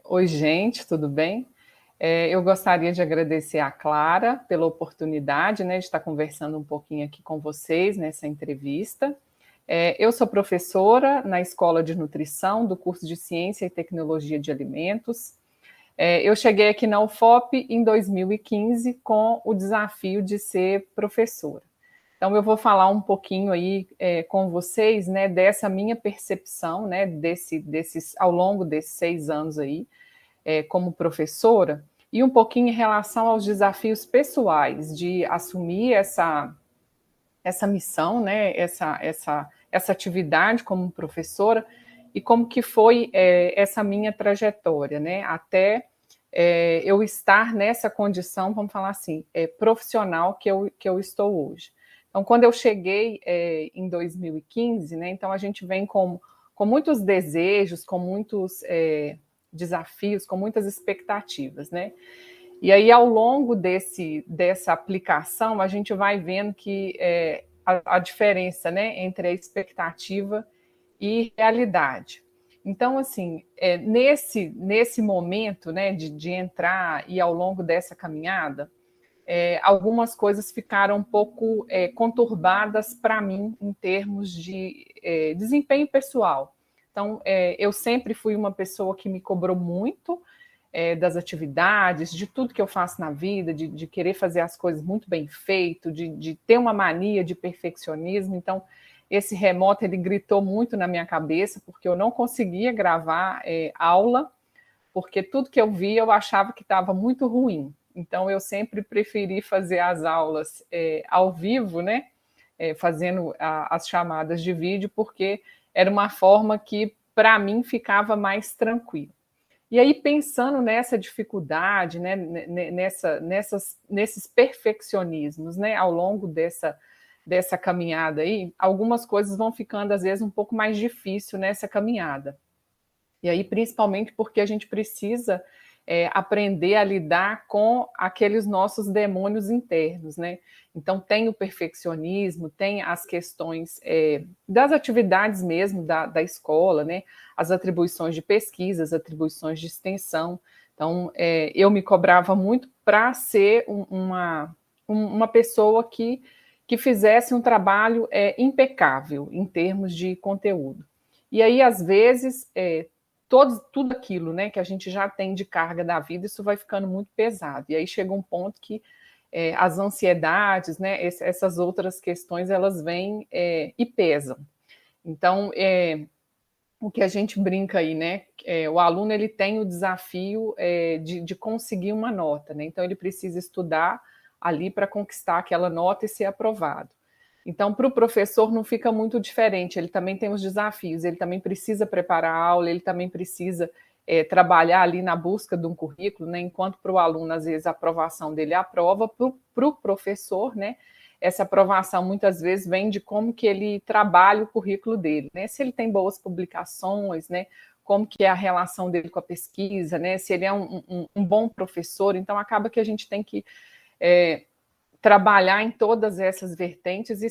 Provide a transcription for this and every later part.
Oi, gente, tudo bem? Eu gostaria de agradecer à Clara pela oportunidade, né, de estar conversando um pouquinho aqui com vocês nessa entrevista. Eu sou professora na Escola de Nutrição do curso de Ciência e Tecnologia de Alimentos. Eu cheguei aqui na UFOP em 2015 com o desafio de ser professora. Então, eu vou falar um pouquinho aí com vocês, né, dessa minha percepção, né, ao longo desses 6 anos aí, como professora, e um pouquinho em relação aos desafios pessoais de assumir essa missão, né, essa atividade como professora, e como que foi essa minha trajetória, né, até eu estar nessa condição, vamos falar assim, profissional que eu estou hoje. Então, quando eu cheguei em 2015, né, então a gente vem com muitos desejos, com muitos desafios, com muitas expectativas, né? E aí, ao longo dessa aplicação, a gente vai vendo que a diferença, né, entre a expectativa e realidade. Então, assim, nesse momento, né, de entrar e ao longo dessa caminhada, algumas coisas ficaram um pouco conturbadas para mim em termos de desempenho pessoal. Então, eu sempre fui uma pessoa que me cobrou muito das atividades, de tudo que eu faço na vida, de querer fazer as coisas muito bem feito, de ter uma mania de perfeccionismo. Então, esse remoto, ele gritou muito na minha cabeça, porque eu não conseguia gravar aula, porque tudo que eu via eu achava que estava muito ruim. Então, eu sempre preferi fazer as aulas ao vivo, né? Fazendo as chamadas de vídeo, porque era uma forma que, para mim, ficava mais tranquilo. E aí, pensando nessa dificuldade, né, nesses perfeccionismos, né, ao longo dessa caminhada aí, algumas coisas vão ficando, às vezes, um pouco mais difícil nessa caminhada. E aí, principalmente porque a gente precisa aprender a lidar com aqueles nossos demônios internos, né? Então, tem o perfeccionismo, tem as questões das atividades mesmo da escola, né? As atribuições de pesquisa, as atribuições de extensão. Então, eu me cobrava muito para ser uma pessoa que fizesse um trabalho impecável em termos de conteúdo. E aí, às vezes, tudo aquilo, né, que a gente já tem de carga da vida, isso vai ficando muito pesado. E aí chega um ponto que as ansiedades, né, essas outras questões, elas vêm e pesam. Então, o que a gente brinca aí, né, o aluno, ele tem o desafio de conseguir uma nota, né, então ele precisa estudar ali para conquistar aquela nota e ser aprovado. Então, para o professor não fica muito diferente, ele também tem os desafios, ele também precisa preparar a aula, ele também precisa trabalhar ali na busca de um currículo, né? Enquanto para o aluno, às vezes, a aprovação dele é a prova, para o professor, né? Essa aprovação muitas vezes vem de como que ele trabalha o currículo dele, né? Se ele tem boas publicações, né? Como que é a relação dele com a pesquisa, né? Se ele é um bom professor, então acaba que a gente tem que trabalhar em todas essas vertentes e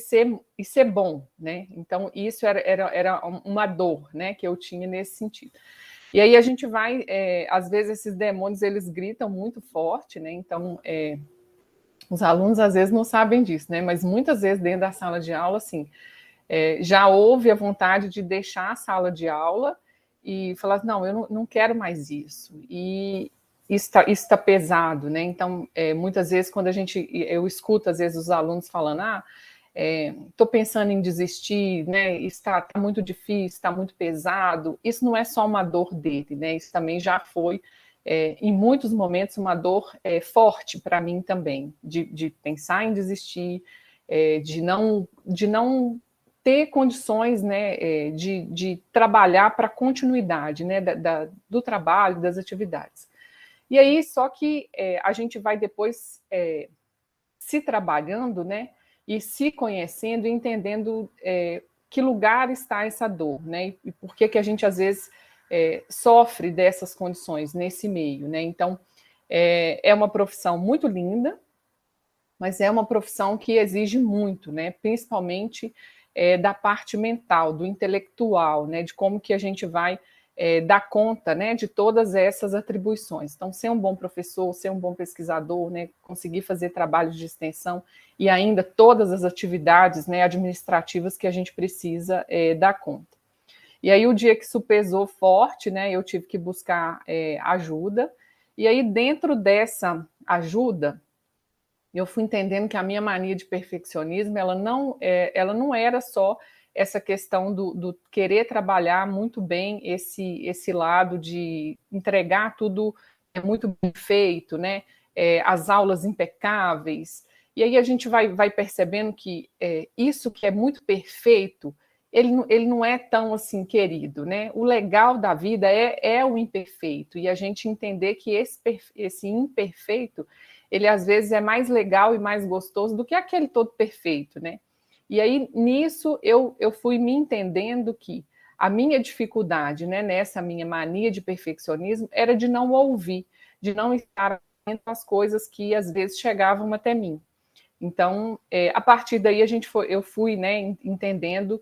ser bom, né? Então, isso era uma dor, né, que eu tinha nesse sentido. E aí a gente vai, às vezes esses demônios, eles gritam muito forte, né? Então, os alunos às vezes não sabem disso, né? Mas muitas vezes dentro da sala de aula, assim, já houve a vontade de deixar a sala de aula e falar, não, eu não quero mais isso. E isso está pesado, né? Então, muitas vezes, quando eu escuto, às vezes, os alunos falando, estou pensando em desistir, né? Está muito difícil, está muito pesado. Isso não é só uma dor dele, né? Isso também já foi, em muitos momentos, uma dor forte para mim também, de pensar em desistir, de não ter condições, né, de trabalhar para a continuidade, né, do trabalho, das atividades. E aí, só que a gente vai depois se trabalhando, né, e se conhecendo e entendendo que lugar está essa dor, né, e por que a gente, às vezes, sofre dessas condições nesse meio, né. Então, é uma profissão muito linda, mas é uma profissão que exige muito, né, principalmente da parte mental, do intelectual, né, de como que a gente vai dar conta, né, de todas essas atribuições. Então, ser um bom professor, ser um bom pesquisador, né, conseguir fazer trabalhos de extensão e ainda todas as atividades, né, administrativas que a gente precisa dar conta. E aí, o dia que isso pesou forte, né, eu tive que buscar ajuda. E aí, dentro dessa ajuda, eu fui entendendo que a minha mania de perfeccionismo, ela não era só essa questão do querer trabalhar muito bem esse lado de entregar tudo muito bem feito, né? As aulas impecáveis. E aí a gente vai percebendo que isso que é muito perfeito, ele não é tão assim querido, né? O legal da vida é o imperfeito, e a gente entender que esse imperfeito, ele às vezes é mais legal e mais gostoso do que aquele todo perfeito, né? E aí, nisso, eu fui me entendendo que a minha dificuldade, né, nessa minha mania de perfeccionismo, era de não ouvir, de não estar atento às coisas que às vezes chegavam até mim. Então, a partir daí eu fui, né, entendendo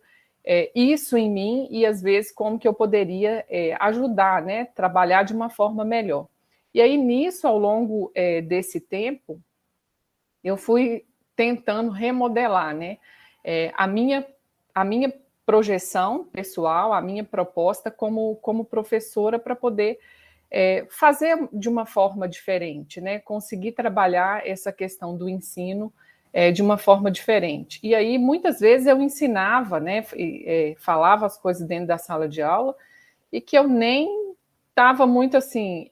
isso em mim e às vezes como que eu poderia ajudar, né, trabalhar de uma forma melhor. E aí nisso, ao longo desse tempo, eu fui tentando remodelar, né, a minha projeção pessoal, a minha proposta como professora para poder fazer de uma forma diferente, né? Conseguir trabalhar essa questão do ensino de uma forma diferente. E aí, muitas vezes, eu ensinava, né? Falava as coisas dentro da sala de aula e que eu nem estava muito assim,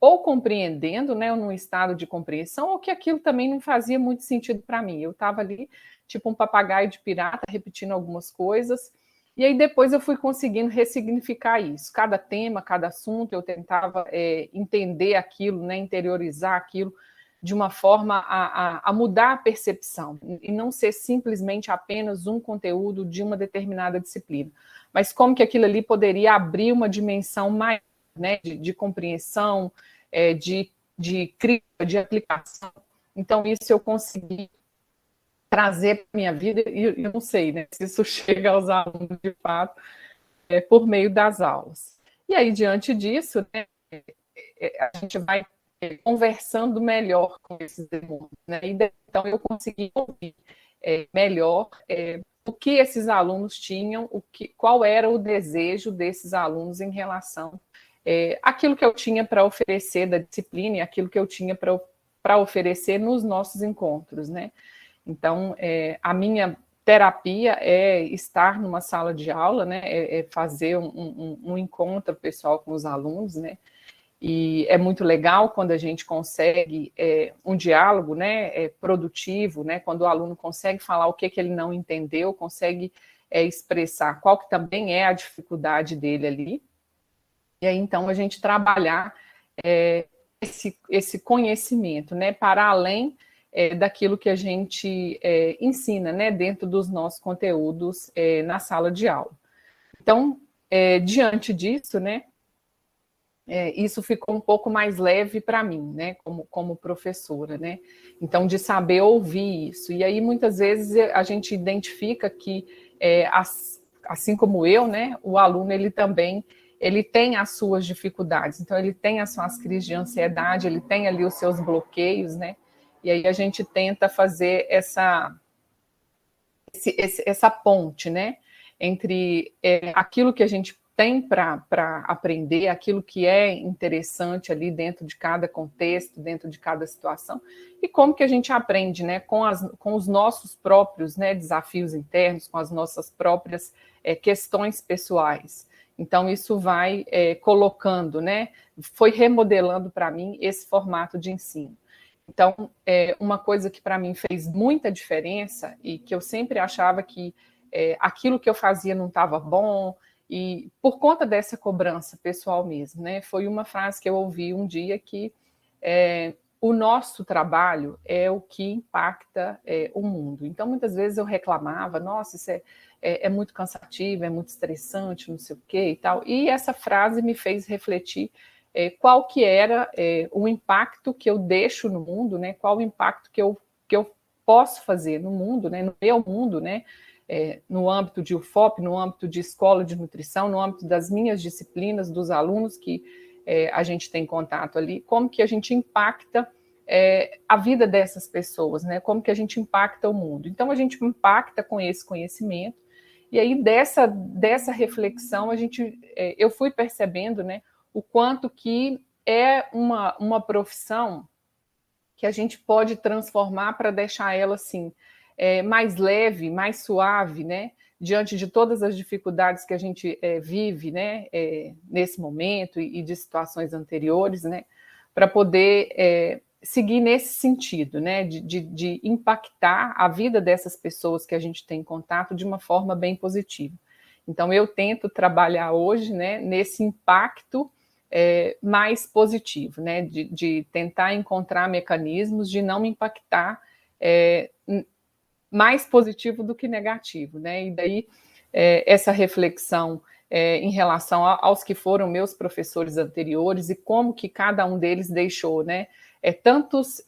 ou compreendendo, né? Ou num estado de compreensão, ou que aquilo também não fazia muito sentido para mim. Eu estava ali, tipo um papagaio de pirata, repetindo algumas coisas. E aí depois eu fui conseguindo ressignificar isso. Cada tema, cada assunto, eu tentava entender aquilo, né, interiorizar aquilo de uma forma a mudar a percepção e não ser simplesmente apenas um conteúdo de uma determinada disciplina, mas como que aquilo ali poderia abrir uma dimensão maior, né, de compreensão, de crítica, de aplicação. Então, isso eu consegui trazer para a minha vida, e eu não sei, né, se isso chega aos alunos de fato, por meio das aulas. E aí, diante disso, né, a gente vai conversando melhor com esses alunos, né? E então eu consegui ouvir melhor o que esses alunos tinham, qual era o desejo desses alunos em relação àquilo que eu tinha para oferecer da disciplina e aquilo que eu tinha para oferecer nos nossos encontros, né? Então, a minha terapia é estar numa sala de aula, né? Fazer um encontro pessoal com os alunos, né? E é muito legal quando a gente consegue um diálogo, né, produtivo, né, quando o aluno consegue falar o que ele não entendeu, consegue expressar qual que também é a dificuldade dele ali, e aí então a gente trabalhar esse conhecimento, né, para além daquilo que a gente ensina, né, dentro dos nossos conteúdos na sala de aula. Então, diante disso, né, isso ficou um pouco mais leve para mim, né, como professora, né? Então, de saber ouvir isso. E aí, muitas vezes, a gente identifica que, assim como eu, né, o aluno, ele também tem as suas dificuldades. Então, ele tem as suas crises de ansiedade, ele tem ali os seus bloqueios, né? E aí a gente tenta fazer essa ponte, né, entre aquilo que a gente tem para aprender, aquilo que é interessante ali dentro de cada contexto, dentro de cada situação, e como que a gente aprende, né, com os nossos próprios, né, desafios internos, com as nossas próprias questões pessoais. Então, isso vai colocando, né, foi remodelando para mim esse formato de ensino. Então, uma coisa que para mim fez muita diferença e que eu sempre achava que aquilo que eu fazia não estava bom, e por conta dessa cobrança pessoal mesmo, né? Foi uma frase que eu ouvi um dia que o nosso trabalho é o que impacta o mundo. Então, muitas vezes eu reclamava, nossa, isso é muito cansativo, é muito estressante, não sei o quê e tal. E essa frase me fez refletir qual que era o impacto que eu deixo no mundo, né? Qual o impacto que eu posso fazer no mundo, né? No meu mundo, né? no âmbito de UFOP, no âmbito de escola de nutrição, no âmbito das minhas disciplinas, dos alunos que a gente tem contato ali, como que a gente impacta a vida dessas pessoas, né? Como que a gente impacta o mundo. Então, a gente impacta com esse conhecimento, e aí dessa reflexão eu fui percebendo, né, o quanto que é uma profissão que a gente pode transformar para deixar ela assim mais leve, mais suave, né? Diante de todas as dificuldades que a gente vive, né? Nesse momento e de situações anteriores, né? Para poder seguir nesse sentido, né? De impactar a vida dessas pessoas que a gente tem contato de uma forma bem positiva. Então, eu tento trabalhar hoje, né? Nesse impacto mais positivo, né? De tentar encontrar mecanismos de não me impactar mais positivo do que negativo, né? E daí essa reflexão em relação aos que foram meus professores anteriores e como que cada um deles deixou, né? Tantos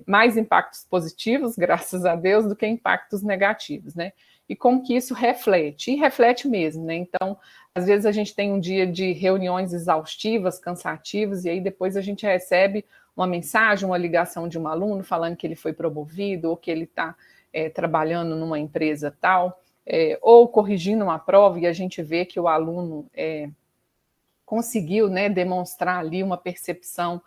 mais impactos positivos, graças a Deus, do que impactos negativos, né? E como que isso reflete, e reflete mesmo, né? Então, às vezes a gente tem um dia de reuniões exaustivas, cansativas, e aí depois a gente recebe uma mensagem, uma ligação de um aluno falando que ele foi promovido ou que ele está trabalhando numa empresa tal, ou corrigindo uma prova e a gente vê que o aluno conseguiu, né, demonstrar ali uma percepção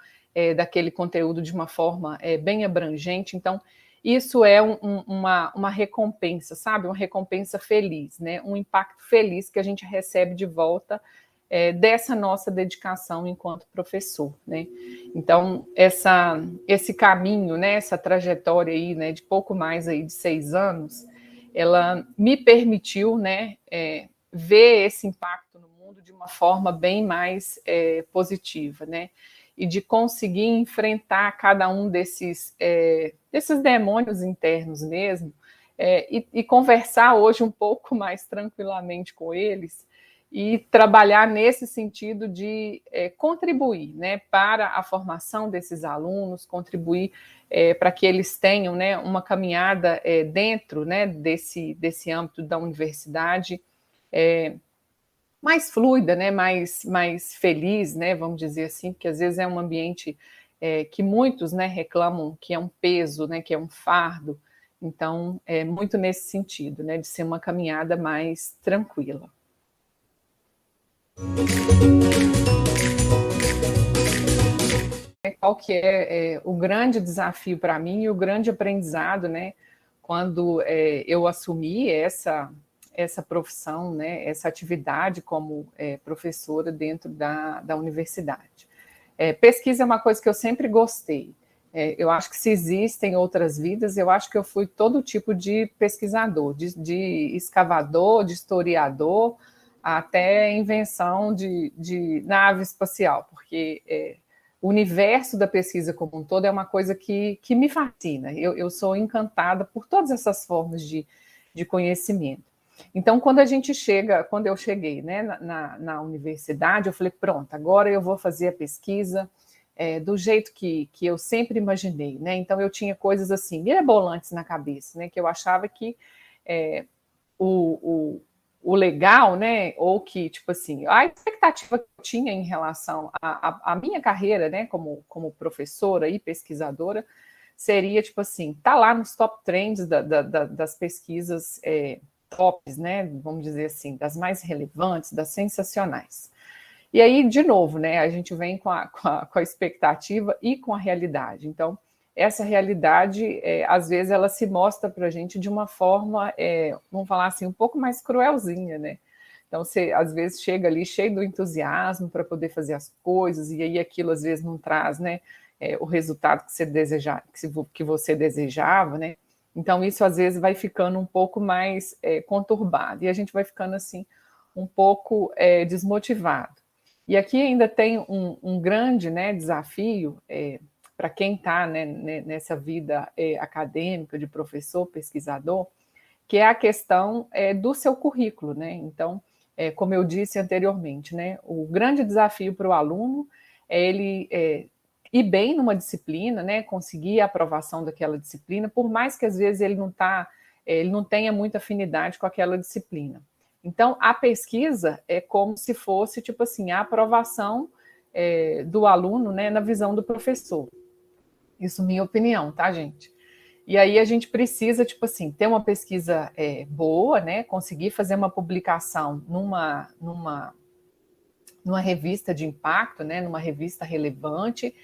daquele conteúdo de uma forma bem abrangente. Então, isso é uma recompensa, sabe? Uma recompensa feliz, né? Um impacto feliz que a gente recebe de volta dessa nossa dedicação enquanto professor, né? Então, esse caminho, né, essa trajetória aí, né, de pouco mais aí de 6 anos, ela me permitiu, né, ver esse impacto no mundo de uma forma bem mais positiva, né? E de conseguir enfrentar cada um desses demônios internos mesmo, e conversar hoje um pouco mais tranquilamente com eles, e trabalhar nesse sentido de contribuir, né, para a formação desses alunos, contribuir para que eles tenham, né, uma caminhada dentro, né, desse âmbito da universidade mais fluida, né, mais feliz, né, vamos dizer assim, porque às vezes é um ambiente que muitos, né, reclamam que é um peso, né, que é um fardo. Então, é muito nesse sentido, né, de ser uma caminhada mais tranquila. Qual que é o grande desafio para mim e o grande aprendizado, né, quando eu assumi essa profissão, né, essa atividade como professora dentro da universidade. Pesquisa é uma coisa que eu sempre gostei. Eu acho que se existem outras vidas, eu acho que eu fui todo tipo de pesquisador, de escavador, de historiador, até invenção de nave espacial, porque o universo da pesquisa como um todo é uma coisa que me fascina. Eu sou encantada por todas essas formas de conhecimento. Então, quando eu cheguei, né, na universidade, eu falei, pronto, agora eu vou fazer a pesquisa do jeito que eu sempre imaginei, né? Então, eu tinha coisas assim, mirabolantes na cabeça, né? Que eu achava que o legal, né? Ou que, tipo assim, a expectativa que eu tinha em relação à minha carreira, né? Como professora e pesquisadora, seria, tipo assim, tá lá nos top trends das pesquisas tops, né? Vamos dizer assim, das mais relevantes, das sensacionais. E aí, de novo, né? A gente vem com a expectativa e com a realidade. Então, essa realidade, às vezes, ela se mostra para a gente de uma forma, vamos falar assim, um pouco mais cruelzinha, né? Então, você, às vezes, chega ali cheio do entusiasmo para poder fazer as coisas, e aí aquilo, às vezes, não traz, né, o resultado que você desejava, né? Então, isso, às vezes, vai ficando um pouco mais conturbado, e a gente vai ficando, assim, um pouco desmotivado. E aqui ainda tem um grande, né, desafio para quem está, né, nessa vida acadêmica de professor, pesquisador, que é a questão do seu currículo, né? Então, como eu disse anteriormente, né, o grande desafio para o aluno é ele ir bem numa disciplina, né, conseguir a aprovação daquela disciplina, por mais que às vezes ele não está ele não tenha muita afinidade com aquela disciplina. Então, a pesquisa é como se fosse, tipo assim, a aprovação do aluno, né, na visão do professor. Isso minha opinião, tá, gente? E aí a gente precisa, tipo assim, ter uma pesquisa boa, né, conseguir fazer uma publicação numa revista de impacto, né, numa revista relevante,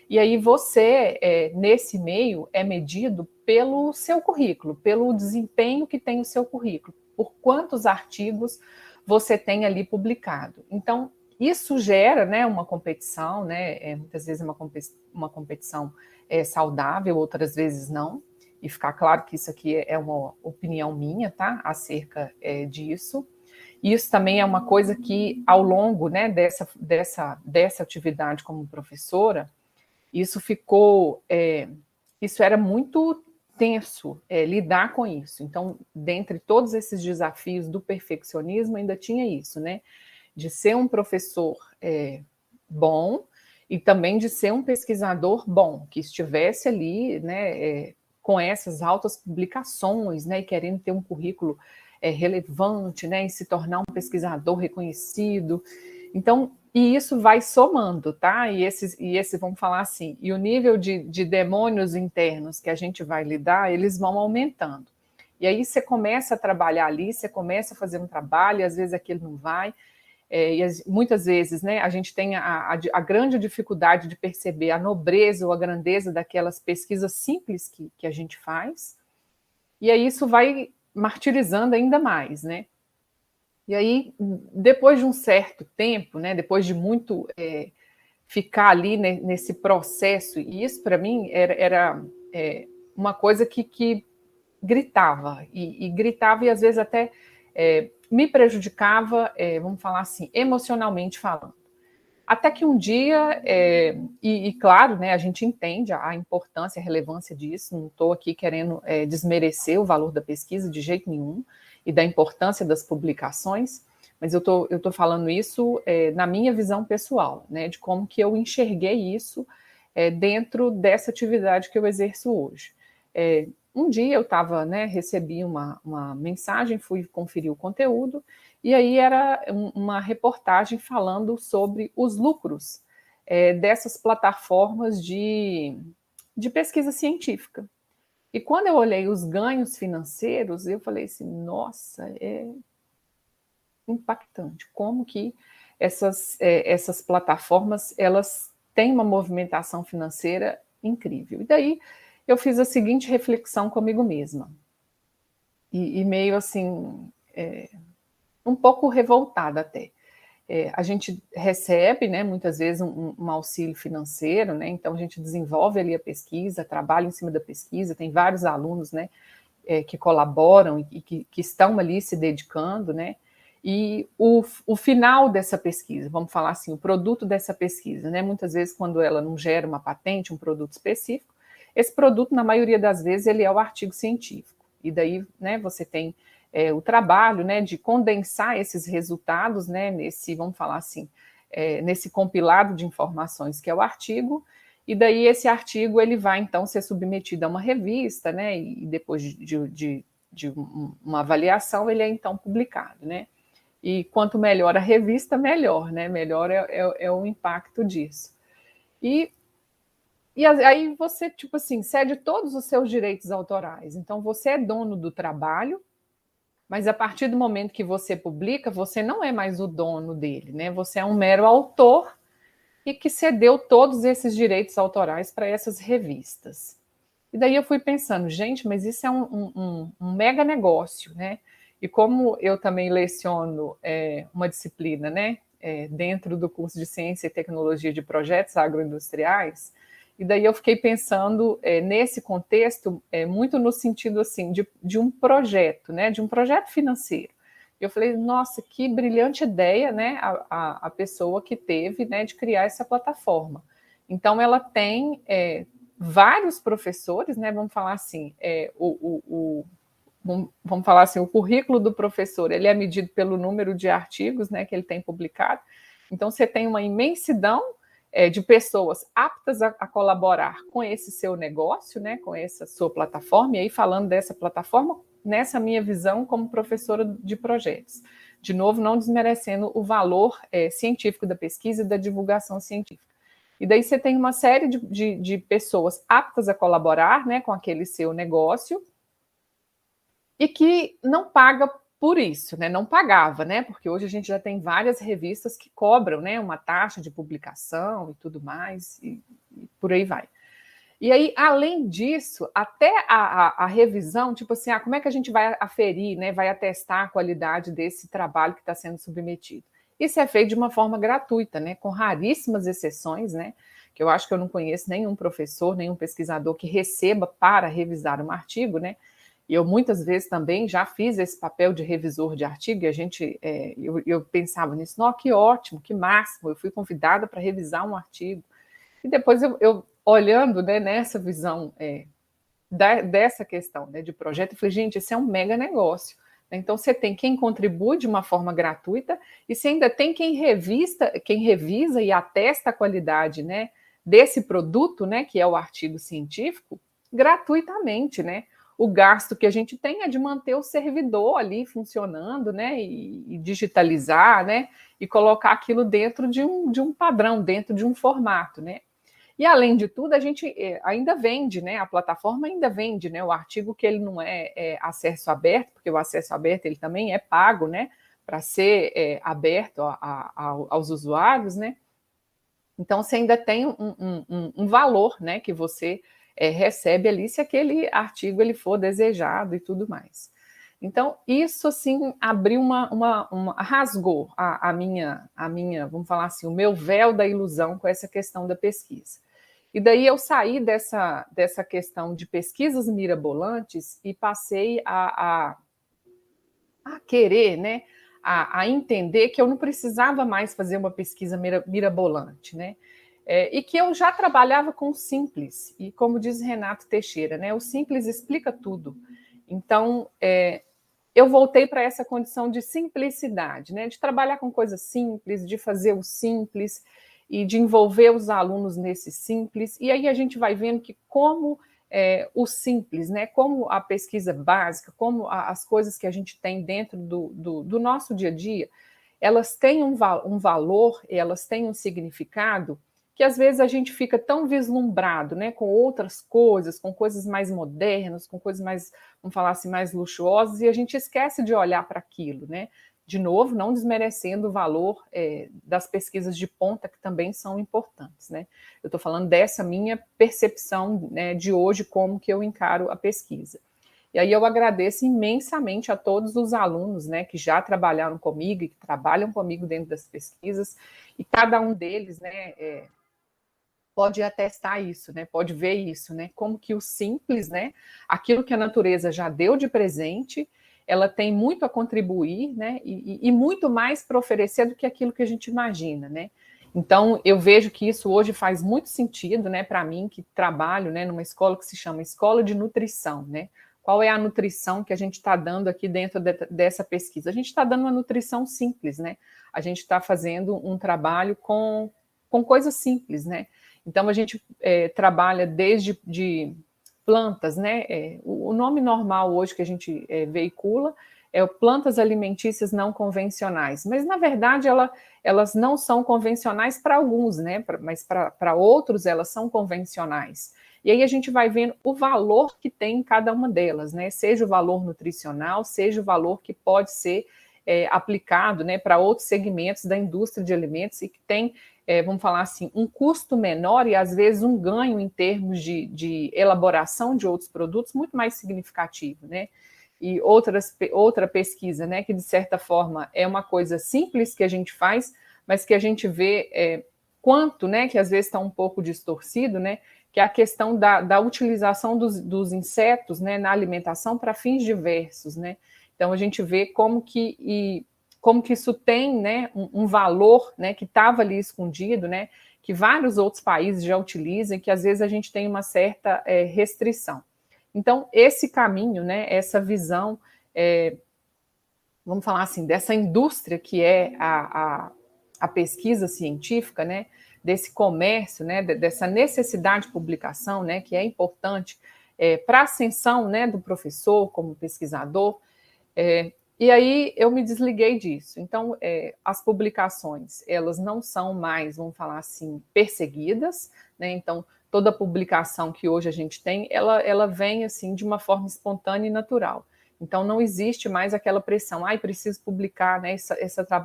e aí você, nesse meio, é medido pelo seu currículo, pelo desempenho que tem o seu currículo, por quantos artigos você tem ali publicado. Então, isso gera, né, uma competição, né, muitas vezes uma competição saudável, outras vezes não, e ficar claro que isso aqui é uma opinião minha, tá, acerca disso. Isso também é uma coisa que, ao longo, né, dessa atividade como professora, isso ficou, isso era muito tenso, lidar com isso. Então, dentre todos esses desafios do perfeccionismo, ainda tinha isso, né, de ser um professor bom e também de ser um pesquisador bom, que estivesse ali, né, com essas altas publicações, né, e querendo ter um currículo relevante, né, e se tornar um pesquisador reconhecido. Então, e isso vai somando, tá? E esses vamos falar assim, e o nível de demônios internos que a gente vai lidar, eles vão aumentando. E aí você começa a trabalhar ali, você começa a fazer um trabalho, e às vezes aquilo não vai, muitas vezes, né, a gente tem a grande dificuldade de perceber a nobreza ou a grandeza daquelas pesquisas simples que a gente faz, e aí isso vai martirizando ainda mais, né? E aí, depois de um certo tempo, né, depois de muito ficar ali nesse processo, e isso para mim era uma coisa que gritava, e gritava e às vezes até me prejudicava, vamos falar assim, emocionalmente falando. Até que um dia, e claro, né, a gente entende a importância, a relevância disso, não estou aqui querendo desmerecer o valor da pesquisa de jeito nenhum, e da importância das publicações, mas eu tô falando isso na minha visão pessoal, né, de como que eu enxerguei isso dentro dessa atividade que eu exerço hoje. Um dia eu estava, né, recebi uma mensagem, fui conferir o conteúdo, e aí era uma reportagem falando sobre os lucros dessas plataformas de pesquisa científica. E quando eu olhei os ganhos financeiros, eu falei assim, nossa, é impactante. Como que essas plataformas, elas têm uma movimentação financeira incrível. E daí eu fiz a seguinte reflexão comigo mesma. E meio assim, um pouco revoltada até. A gente recebe, né, muitas vezes um auxílio financeiro, né, então a gente desenvolve ali a pesquisa, trabalha em cima da pesquisa, tem vários alunos, né, que colaboram e que estão ali se dedicando, né, e o final dessa pesquisa, vamos falar assim, o produto dessa pesquisa, né, muitas vezes quando ela não gera uma patente, um produto específico, esse produto, na maioria das vezes, ele é o artigo científico, e daí, né, você tem o trabalho, né, de condensar esses resultados, né, nesse, vamos falar assim, nesse compilado de informações que é o artigo, e daí esse artigo ele vai então ser submetido a uma revista, né, e depois de uma avaliação ele é então publicado, né, e quanto melhor a revista, melhor, né, melhor é o impacto disso. E aí você, tipo assim, cede todos os seus direitos autorais, então você é dono do trabalho, mas a partir do momento que você publica, você não é mais o dono dele, né? Você é um mero autor e que cedeu todos esses direitos autorais para essas revistas. E daí eu fui pensando, gente, mas isso é um mega negócio, né? E como eu também leciono uma disciplina, né, dentro do curso de Ciência e Tecnologia de Projetos Agroindustriais, e daí eu fiquei pensando nesse contexto muito no sentido assim de um projeto, né, de um projeto financeiro. Eu falei, nossa, que brilhante ideia, né, a pessoa que teve, né, de criar essa plataforma. Então ela tem vários professores, né, vamos falar assim, vamos falar assim, o currículo do professor ele é medido pelo número de artigos, né, que ele tem publicado. Então você tem uma imensidão de pessoas aptas a colaborar com esse seu negócio, né, com essa sua plataforma. E aí falando dessa plataforma, nessa minha visão como professora de projetos. De novo, não desmerecendo o valor científico da pesquisa e da divulgação científica. E daí você tem uma série de pessoas aptas a colaborar, né, com aquele seu negócio e que não paga por isso, né? Não pagava, né? Porque hoje a gente já tem várias revistas que cobram, né, uma taxa de publicação e tudo mais, e por aí vai. E aí, além disso, até a revisão, tipo assim, como é que a gente vai aferir, né, vai atestar a qualidade desse trabalho que está sendo submetido? Isso é feito de uma forma gratuita, né, com raríssimas exceções, né, que eu acho que eu não conheço nenhum professor, nenhum pesquisador que receba para revisar um artigo, né, e eu muitas vezes também já fiz esse papel de revisor de artigo, e a gente, eu pensava nisso, não, que ótimo, que máximo, eu fui convidada para revisar um artigo. E depois eu olhando, né, nessa visão dessa questão, né, de projeto, eu falei, gente, esse é um mega negócio. Então, você tem quem contribui de uma forma gratuita e você ainda tem quem revisa e atesta a qualidade, né, desse produto, né, que é o artigo científico, gratuitamente, né? O gasto que a gente tem é de manter o servidor ali funcionando, né, e digitalizar, né, e colocar aquilo dentro de um padrão, dentro de um formato, né? E, além de tudo, a gente ainda vende, né? A plataforma ainda vende, né? O artigo que ele não é acesso aberto, porque o acesso aberto ele também é pago, né? Para ser aberto aos usuários, né? Então, você ainda tem um valor, né? Que você recebe ali se aquele artigo ele for desejado e tudo mais. Então, isso, assim, abriu rasgou a minha, vamos falar assim, o meu véu da ilusão com essa questão da pesquisa. E daí eu saí dessa questão de pesquisas mirabolantes e passei a querer, né, a entender que eu não precisava mais fazer uma pesquisa mirabolante, né? E que eu já trabalhava com o simples. E como diz Renato Teixeira, né, o simples explica tudo. Então, eu voltei para essa condição de simplicidade, né? De trabalhar com coisas simples, de fazer o simples e de envolver os alunos nesse simples. E aí a gente vai vendo que como o simples, né? Como a pesquisa básica, como as coisas que a gente tem dentro do nosso dia a dia, elas têm um valor, elas têm um significado que às vezes a gente fica tão vislumbrado, né, com outras coisas, com coisas mais modernas, com coisas mais, vamos falar assim, mais luxuosas, e a gente esquece de olhar para aquilo, né? De novo, não desmerecendo o valor das pesquisas de ponta, que também são importantes, né? Eu estou falando dessa minha percepção, né, de hoje, como que eu encaro a pesquisa. E aí eu agradeço imensamente a todos os alunos, né, que já trabalharam comigo e que trabalham comigo dentro das pesquisas, e cada um deles, né, pode atestar isso, né? Pode ver isso, né? Como que o simples, né? Aquilo que a natureza já deu de presente, ela tem muito a contribuir, né? E muito mais para oferecer do que aquilo que a gente imagina, né? Então, eu vejo que isso hoje faz muito sentido, né, para mim, que trabalho, né, numa escola que se chama Escola de Nutrição, né? Qual é a nutrição que a gente está dando aqui dentro dessa pesquisa? A gente está dando uma nutrição simples, né? A gente está fazendo um trabalho com coisas simples, né? Então, a gente trabalha desde plantas, né? O nome normal hoje que a gente veicula é plantas alimentícias não convencionais, mas, na verdade, elas não são convencionais para alguns, né? Mas para outros elas são convencionais. E aí a gente vai vendo o valor que tem em cada uma delas, né? Seja o valor nutricional, seja o valor que pode ser aplicado, né, para outros segmentos da indústria de alimentos e que tem vamos falar assim, um custo menor e às vezes um ganho em termos de elaboração de outros produtos muito mais significativo, né? E outra pesquisa, né, que de certa forma é uma coisa simples que a gente faz, mas que a gente vê quanto, né, que às vezes está um pouco distorcido, né, que é a questão da utilização dos insetos, né, na alimentação para fins diversos, né? Então a gente vê como que isso tem, né, um valor, né, que estava ali escondido, né, que vários outros países já utilizam e que às vezes a gente tem uma certa restrição. Então, esse caminho, né, essa visão, vamos falar assim, dessa indústria que é a pesquisa científica, né, desse comércio, né, dessa necessidade de publicação, né, que é importante, para a ascensão, né, do professor como pesquisador. E aí eu me desliguei disso. Então, as publicações, elas não são mais, vamos falar assim, perseguidas, né? Então, toda publicação que hoje a gente tem, ela vem assim de uma forma espontânea e natural. Então, não existe mais aquela pressão, preciso publicar, né?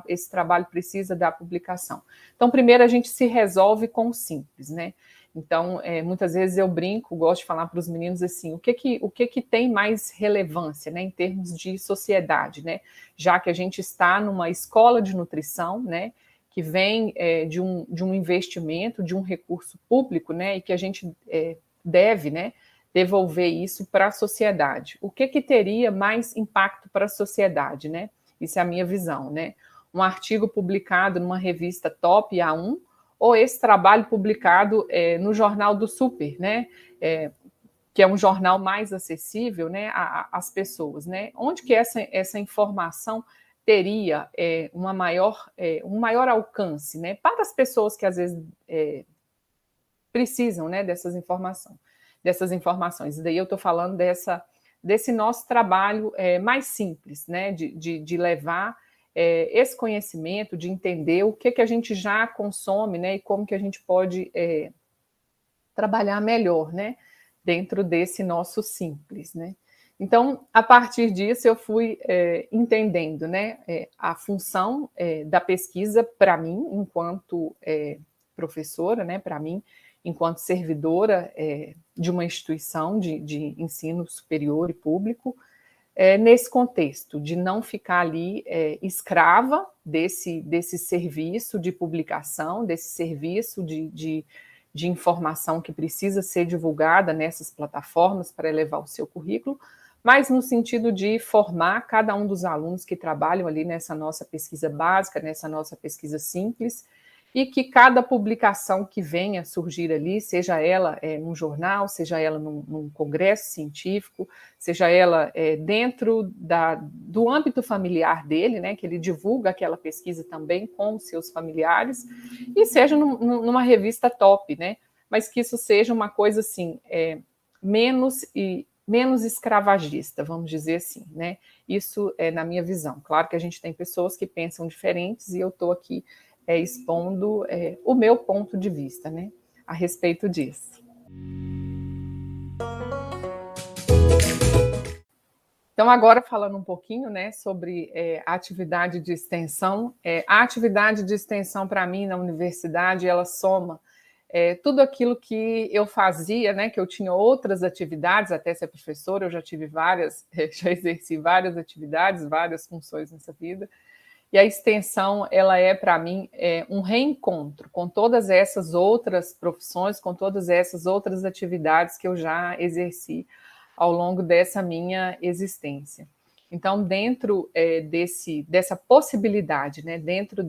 Esse trabalho precisa da publicação. Então, primeiro a gente se resolve com o simples, né? Então, muitas vezes eu brinco, gosto de falar para os meninos assim, o que tem mais relevância, né, em termos de sociedade, né? Já que a gente está numa escola de nutrição, né, que vem de um investimento, de um recurso público, né, e que a gente deve, né, devolver isso para a sociedade. O que teria mais impacto para a sociedade, né? Isso é a minha visão, né? Um artigo publicado numa revista top A1, ou esse trabalho publicado no Jornal do Super, né? Que é um jornal mais acessível, né, às pessoas, né? Onde que essa informação teria um maior alcance, né, para as pessoas que às vezes precisam, né, dessas informações. E daí eu estou falando desse nosso trabalho mais simples, né, de levar esse conhecimento, de entender o que a gente já consome, né, e como que a gente pode trabalhar melhor, né, dentro desse nosso simples, né. Então, a partir disso, eu fui entendendo, né, a função da pesquisa para mim, enquanto professora, né, para mim, enquanto servidora de uma instituição de ensino superior e público, nesse contexto, de não ficar ali escrava desse serviço de publicação, desse serviço de informação que precisa ser divulgada nessas plataformas para elevar o seu currículo, mas no sentido de formar cada um dos alunos que trabalham ali nessa nossa pesquisa básica, nessa nossa pesquisa simples, e que cada publicação que venha a surgir ali, seja ela num jornal, seja ela num congresso científico, seja ela dentro do âmbito familiar dele, né, que ele divulga aquela pesquisa também com os seus familiares, e seja numa revista top, né, mas que isso seja uma coisa assim, menos escravagista, vamos dizer assim, né? Isso é na minha visão. Claro que a gente tem pessoas que pensam diferentes e eu estou aqui expondo o meu ponto de vista, né, a respeito disso. Então, agora falando um pouquinho, né, sobre a atividade de extensão. A atividade de extensão, para mim, na universidade, ela soma tudo aquilo que eu fazia, né, que eu tinha outras atividades, até ser professora, eu já tive várias, já exerci várias atividades, várias funções nessa vida. E a extensão, ela para mim, um reencontro com todas essas outras profissões, com todas essas outras atividades que eu já exerci ao longo dessa minha existência. Então, dentro dessa possibilidade, né, dentro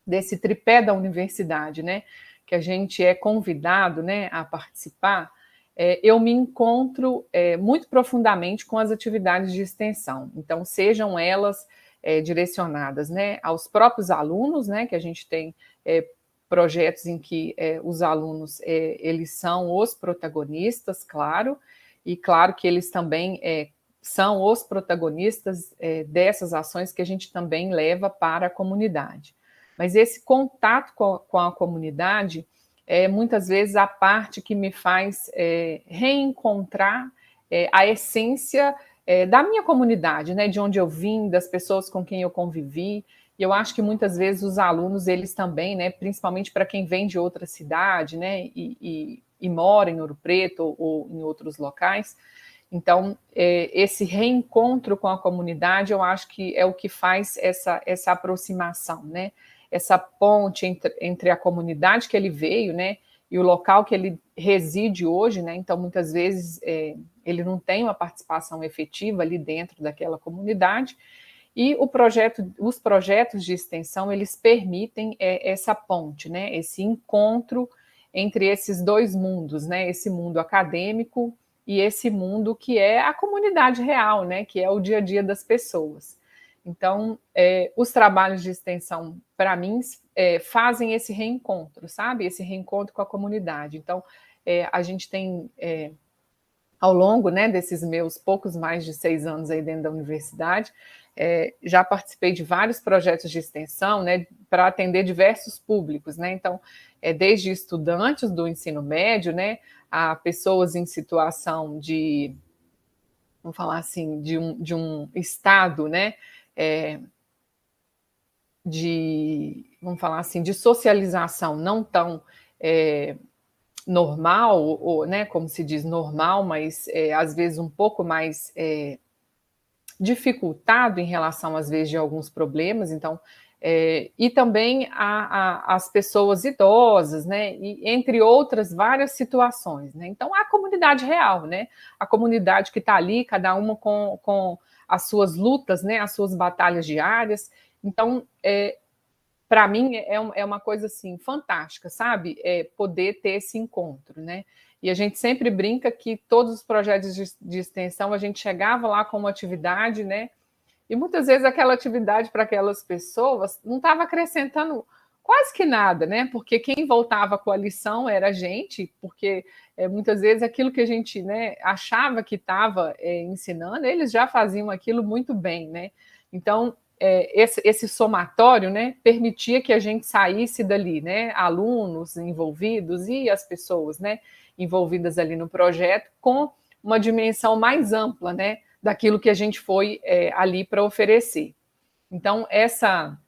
desse tripé da universidade, né, que a gente é convidado, né, a participar, eu me encontro muito profundamente com as atividades de extensão. Então, sejam elas direcionadas, né, aos próprios alunos, né, que a gente tem projetos em que os alunos eles são os protagonistas, claro, e claro que eles também são os protagonistas dessas ações que a gente também leva para a comunidade. Mas esse contato com a comunidade muitas vezes a parte que me faz reencontrar a essência da minha comunidade, né, de onde eu vim, das pessoas com quem eu convivi. E eu acho que muitas vezes os alunos, eles também, né, principalmente para quem vem de outra cidade, né, e mora em Ouro Preto ou em outros locais. Então, esse reencontro com a comunidade, eu acho que é o que faz essa aproximação, né? Essa ponte entre a comunidade que ele veio, né, e o local que ele reside hoje, né? Então, muitas vezes, ele não tem uma participação efetiva ali dentro daquela comunidade, e os projetos de extensão, eles permitem essa ponte, né? Esse encontro entre esses dois mundos, né? Esse mundo acadêmico e esse mundo que é a comunidade real, né? Que é o dia a dia das pessoas. Então, os trabalhos de extensão, para mim, fazem esse reencontro, sabe? Esse reencontro com a comunidade. Então, a gente tem, ao longo, né, desses meus poucos mais de 6 anos aí dentro da universidade, já participei de vários projetos de extensão, né, para atender diversos públicos, né, então, desde estudantes do ensino médio, né, a pessoas em situação de, vamos falar assim, de um estado, né, vamos falar assim, de socialização não tão normal, ou, né, como se diz normal, mas às vezes um pouco mais dificultado em relação, às vezes, de alguns problemas, então, e também as pessoas idosas, né, e entre outras várias situações, né, então a comunidade real, né, a comunidade que está ali, cada uma com as suas lutas, né, as suas batalhas diárias, então, para mim é uma coisa assim fantástica, sabe? Poder ter esse encontro, né? E a gente sempre brinca que todos os projetos de extensão a gente chegava lá com uma atividade, né? E muitas vezes aquela atividade para aquelas pessoas não estava acrescentando quase que nada, né? Porque quem voltava com a lição era a gente, porque muitas vezes aquilo que a gente, né, achava que estava ensinando, eles já faziam aquilo muito bem, né? Então, esse somatório, né, permitia que a gente saísse dali, né, alunos envolvidos e as pessoas, né, envolvidas ali no projeto, com uma dimensão mais ampla, né, daquilo que a gente foi ali para oferecer. Então, essa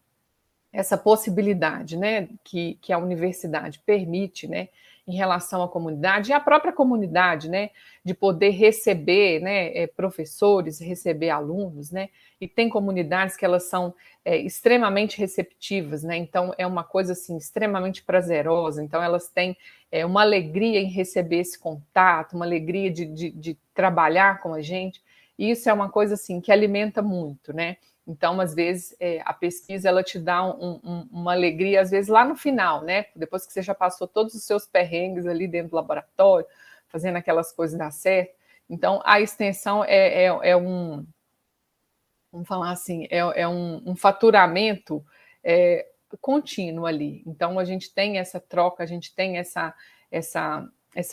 possibilidade, né, que a universidade permite, né, em relação à comunidade, e a própria comunidade, né, de poder receber, né, professores, receber alunos, né, e tem comunidades que elas são extremamente receptivas, né, então é uma coisa, assim, extremamente prazerosa, então elas têm uma alegria em receber esse contato, uma alegria de trabalhar com a gente, e isso é uma coisa, assim, que alimenta muito, né, então, às vezes, a pesquisa ela te dá uma alegria, às vezes lá no final, né? Depois que você já passou todos os seus perrengues ali dentro do laboratório, fazendo aquelas coisas dar certo. Então, a extensão vamos falar assim, um faturamento contínuo ali. Então, a gente tem essa troca, a gente tem essa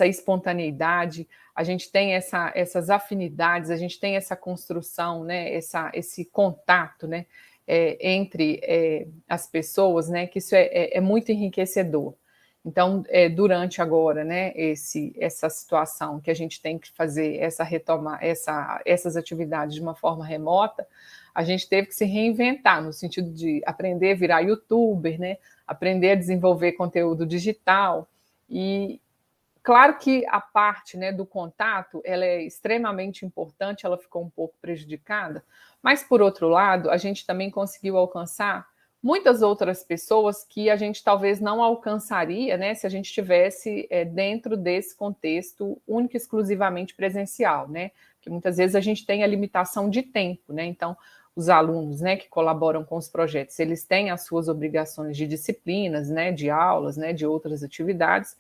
espontaneidade, a gente tem essas afinidades, a gente tem essa construção, né, esse contato, né, entre as pessoas, né, que isso é muito enriquecedor. Então, durante agora, né, essa situação que a gente tem que fazer essas atividades de uma forma remota, a gente teve que se reinventar no sentido de aprender a virar youtuber, né, aprender a desenvolver conteúdo digital e claro que a parte, né, do contato, ela é extremamente importante, ela ficou um pouco prejudicada, mas por outro lado, a gente também conseguiu alcançar muitas outras pessoas que a gente talvez não alcançaria, né, se a gente estivesse dentro desse contexto único e exclusivamente presencial, né? Porque muitas vezes a gente tem a limitação de tempo, né? Então, os alunos, né, que colaboram com os projetos, eles têm as suas obrigações de disciplinas, né, de aulas, né, de outras atividades,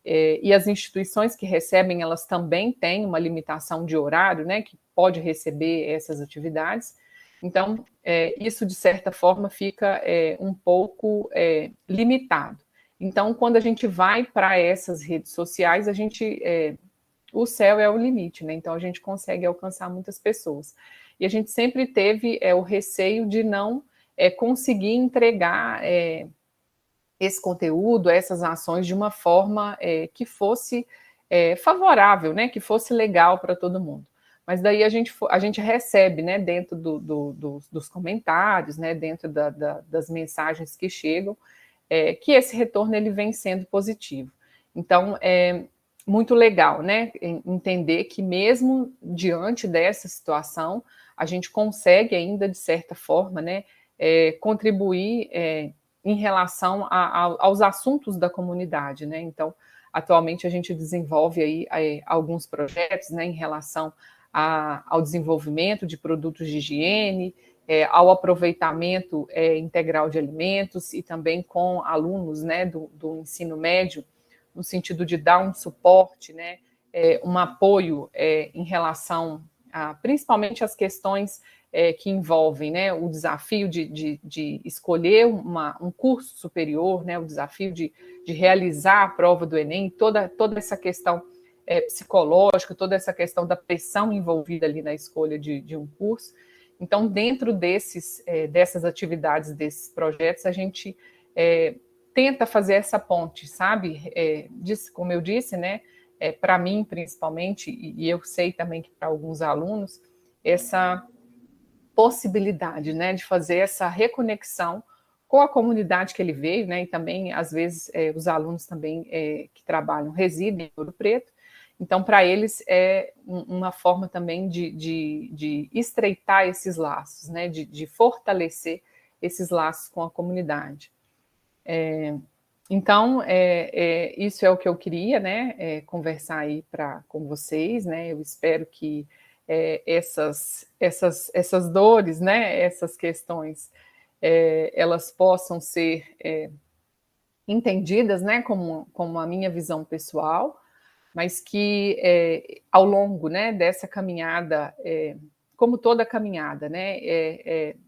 e as instituições que recebem, elas também têm uma limitação de horário, né, que pode receber essas atividades. Então, isso, de certa forma, fica um pouco limitado. Então, quando a gente vai para essas redes sociais, o céu é o limite, né? Então, a gente consegue alcançar muitas pessoas. E a gente sempre teve o receio de não conseguir entregar esse conteúdo, essas ações de uma forma que fosse favorável, né, que fosse legal para todo mundo. Mas daí a gente recebe, né, dentro dos comentários, né, dentro das mensagens que chegam, que esse retorno ele vem sendo positivo. Então, é muito legal, né, entender que mesmo diante dessa situação, a gente consegue ainda, de certa forma, né, contribuir em relação aos assuntos da comunidade, né? Então, atualmente a gente desenvolve aí alguns projetos, né, em relação ao desenvolvimento de produtos de higiene, ao aproveitamento integral de alimentos e também com alunos, né, do ensino médio, no sentido de dar um suporte, né, um apoio em relação principalmente às questões que envolvem, né, o desafio de escolher um curso superior, né, o desafio de realizar a prova do Enem, toda essa questão psicológica, toda essa questão da pressão envolvida ali na escolha de um curso. Então, dentro dessas atividades, desses projetos, a gente tenta fazer essa ponte, sabe? Como eu disse, né, para mim, principalmente, e eu sei também que para alguns alunos, essa possibilidade, né, de fazer essa reconexão com a comunidade que ele veio, né, e também, às vezes, os alunos também que trabalham, residem em Ouro Preto, então, para eles, é uma forma também de estreitar esses laços, né, de fortalecer esses laços com a comunidade. Então, isso é o que eu queria, né, conversar aí com vocês, né, eu espero que essas dores, né, essas questões, elas possam ser entendidas, né, como a minha visão pessoal, mas que ao longo, né, dessa caminhada, como toda caminhada, né,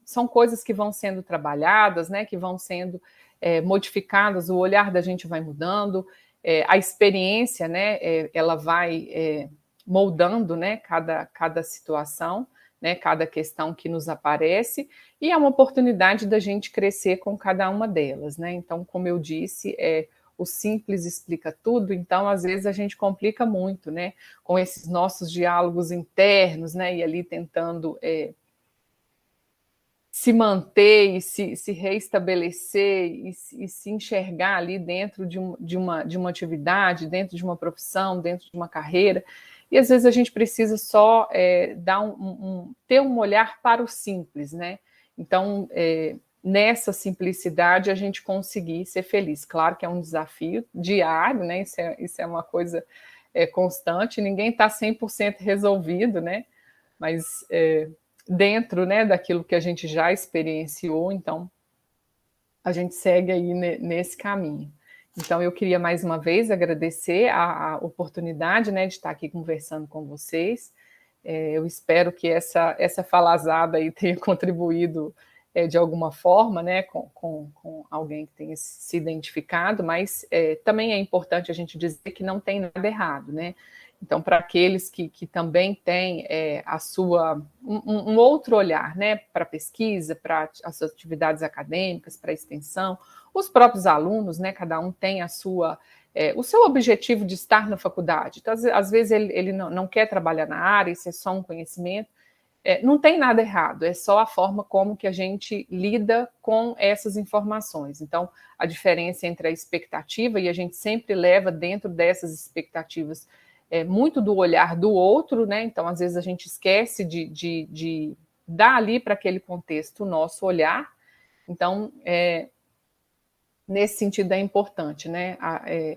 são coisas que vão sendo trabalhadas, né, que vão sendo modificadas, o olhar da gente vai mudando, a experiência, né, ela vai moldando, né, cada situação, né, cada questão que nos aparece, e é uma oportunidade da gente crescer com cada uma delas, né? Então, como eu disse, o simples explica tudo, então às vezes a gente complica muito, né, com esses nossos diálogos internos, né, e ali tentando se manter e se reestabelecer e se enxergar ali dentro de uma atividade, dentro de uma profissão, dentro de uma carreira, e às vezes a gente precisa só ter um olhar para o simples, né? Então, nessa simplicidade, a gente conseguir ser feliz. Claro que é um desafio diário, né? Isso é uma coisa constante, ninguém está 100% resolvido, né? Mas dentro, né, daquilo que a gente já experienciou, então a gente segue aí nesse caminho. Então, eu queria mais uma vez agradecer a oportunidade, né, de estar aqui conversando com vocês. Eu espero que essa falazada aí tenha contribuído de alguma forma, né, com alguém que tenha se identificado, mas também é importante a gente dizer que não tem nada errado, né? Então, para aqueles que também têm um outro olhar, né, para a pesquisa, para as atividades acadêmicas, para a extensão, os próprios alunos, né, cada um tem o seu objetivo de estar na faculdade. Então, às vezes ele não quer trabalhar na área, isso é só um conhecimento. Não tem nada errado, é só a forma como que a gente lida com essas informações. Então, a diferença entre a expectativa, e a gente sempre leva dentro dessas expectativas muito do olhar do outro, né? Então, às vezes a gente esquece de dar ali para aquele contexto o nosso olhar. Então, nesse sentido é importante, né?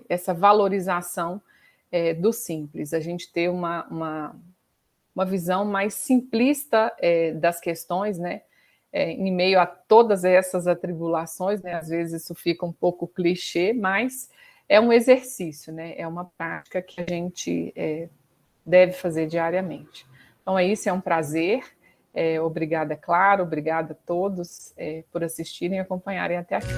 Essa valorização do simples, a gente ter uma visão mais simplista das questões, né? Em meio a todas essas atribulações, né? Às vezes isso fica um pouco clichê, mas é um exercício, né? É uma prática que a gente deve fazer diariamente. Então é isso, é um prazer. Obrigada, Clara, obrigada a todos por assistirem e acompanharem até aqui.